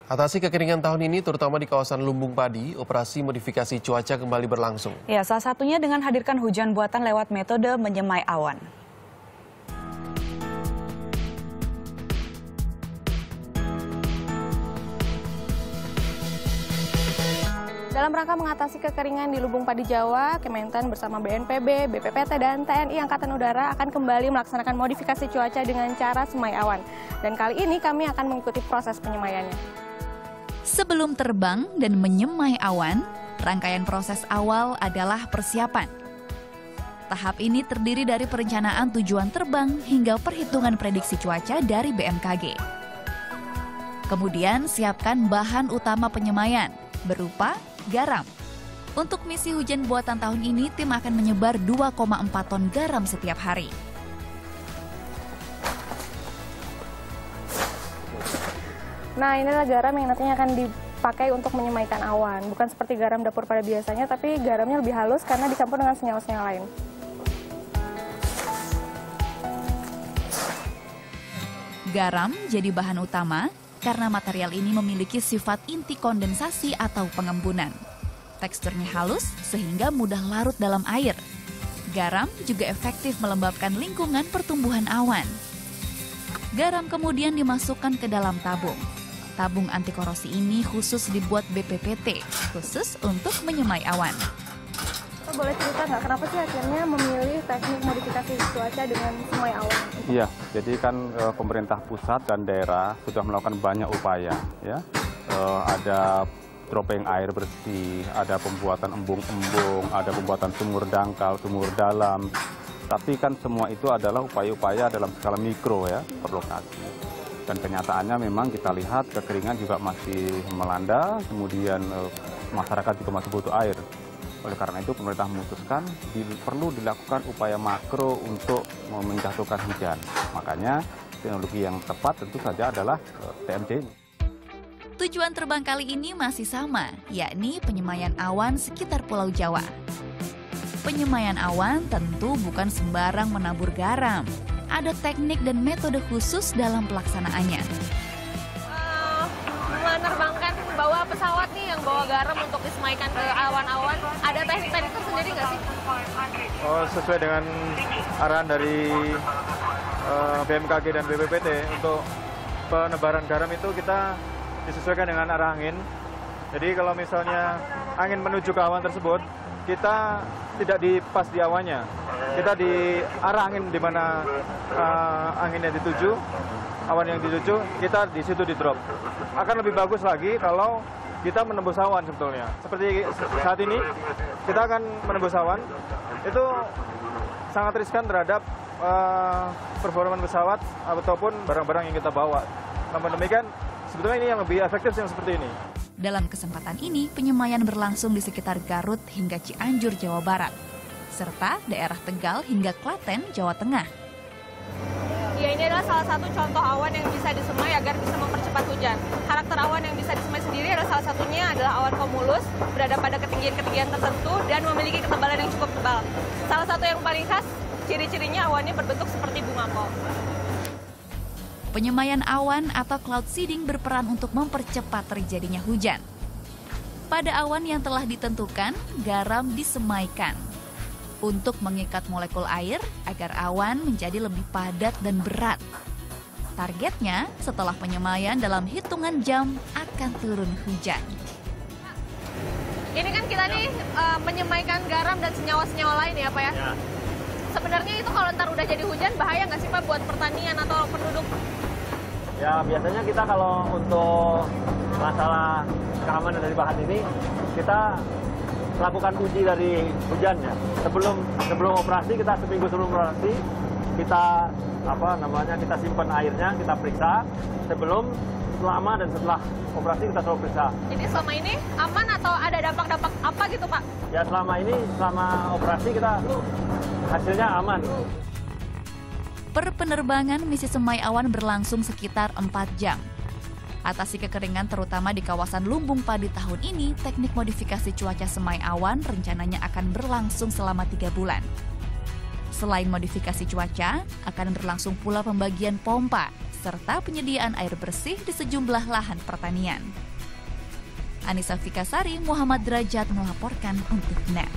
Atasi kekeringan tahun ini, terutama di kawasan Lumbung Padi, operasi modifikasi cuaca kembali berlangsung. Ya, salah satunya dengan hadirkan hujan buatan lewat metode menyemai awan. Dalam rangka mengatasi kekeringan di Lumbung Padi Jawa, Kementan bersama BNPB, BPPT, dan TNI Angkatan Udara akan kembali melaksanakan modifikasi cuaca dengan cara semai awan. Dan kali ini kami akan mengikuti proses penyemaiannya. Sebelum terbang dan menyemai awan, rangkaian proses awal adalah persiapan. Tahap ini terdiri dari perencanaan tujuan terbang hingga perhitungan prediksi cuaca dari BMKG. Kemudian siapkan bahan utama penyemaian, berupa garam. Untuk misi hujan buatan tahun ini, tim akan menyebar 2,4 ton garam setiap hari. Nah, inilah garam yang nantinya akan dipakai untuk menyemaikan awan. Bukan seperti garam dapur pada biasanya, tapi garamnya lebih halus karena dicampur dengan senyawa-senyawa lain. Garam jadi bahan utama karena material ini memiliki sifat inti kondensasi atau pengembunan. Teksturnya halus sehingga mudah larut dalam air. Garam juga efektif melembabkan lingkungan pertumbuhan awan. Garam kemudian dimasukkan ke dalam tabung. Tabung anti korosi ini khusus dibuat BPPT, khusus untuk menyemai awan. Boleh cerita nggak kenapa sih akhirnya memilih teknik modifikasi cuaca dengan semai awan? Iya, jadi kan pemerintah pusat dan daerah sudah melakukan banyak upaya, ya. Ada dropping air bersih, ada pembuatan embung-embung, ada pembuatan sumur dangkal, sumur dalam. Tapi kan semua itu adalah upaya-upaya dalam skala mikro, ya, per lokasi. Dan kenyataannya memang kita lihat kekeringan juga masih melanda, kemudian masyarakat juga masih butuh air. Oleh karena itu pemerintah memutuskan perlu dilakukan upaya makro untuk menjatuhkan hujan. Makanya teknologi yang tepat tentu saja adalah TMC. Tujuan terbang kali ini masih sama, yakni penyemaian awan sekitar Pulau Jawa. Penyemaian awan tentu bukan sembarang menabur garam. Ada teknik dan metode khusus dalam pelaksanaannya. Menerbangkan bawa pesawat nih yang bawa garam untuk disemaikan ke awan-awan, ada teknik-teknik tersendiri nggak sih? Sesuai dengan arahan dari BMKG dan BPPT untuk penebaran garam itu kita disesuaikan dengan arah angin. Jadi kalau misalnya angin menuju ke awan tersebut, kita tidak pas di awannya, kita di arah angin di mana anginnya dituju. Awan yang dituju, kita di situ di drop. Akan lebih bagus lagi kalau kita menembus awan sebetulnya. Seperti saat ini, kita akan menembus awan. Itu sangat riskan terhadap performa pesawat ataupun barang-barang yang kita bawa. Namun demikian, sebetulnya ini yang lebih efektif yang seperti ini. Dalam kesempatan ini, penyemaian berlangsung di sekitar Garut hingga Cianjur, Jawa Barat, serta daerah Tegal hingga Klaten, Jawa Tengah. Ya, ini adalah salah satu contoh awan yang bisa disemai agar bisa mempercepat hujan. Karakter awan yang bisa disemai sendiri adalah salah satunya adalah awan cumulus, berada pada ketinggian-ketinggian tertentu dan memiliki ketebalan yang cukup tebal. Salah satu yang paling khas, ciri-cirinya awannya berbentuk seperti bunga kol. Penyemaian awan atau cloud seeding berperan untuk mempercepat terjadinya hujan. Pada awan yang telah ditentukan, garam disemaikan untuk mengikat molekul air agar awan menjadi lebih padat dan berat. Targetnya, setelah penyemaian dalam hitungan jam akan turun hujan. Ini kan kita nih menyemaikan garam dan senyawa-senyawa lain ya Pak ya? Ya. Sebenarnya itu kalau ntar udah jadi hujan bahaya nggak sih Pak buat pertanian atau penduduk? Ya biasanya kita kalau untuk masalah keamanan dari bahan ini, kita lakukan uji dari hujannya. Sebelum operasi, kita seminggu sebelum operasi, kita kita simpan airnya, kita periksa. Selama dan setelah operasi kita selalu periksa. Jadi selama ini aman atau ada dampak-dampak apa gitu Pak? Ya selama operasi kita hasilnya aman. Per penerbangan, misi semai awan berlangsung sekitar 4 jam. Atasi kekeringan terutama di kawasan Lumbung Padi tahun ini, teknik modifikasi cuaca semai awan rencananya akan berlangsung selama 3 bulan. Selain modifikasi cuaca, akan berlangsung pula pembagian pompa, serta penyediaan air bersih di sejumlah lahan pertanian. Anissa Fikasari, Muhammad Derajat melaporkan untuk NET.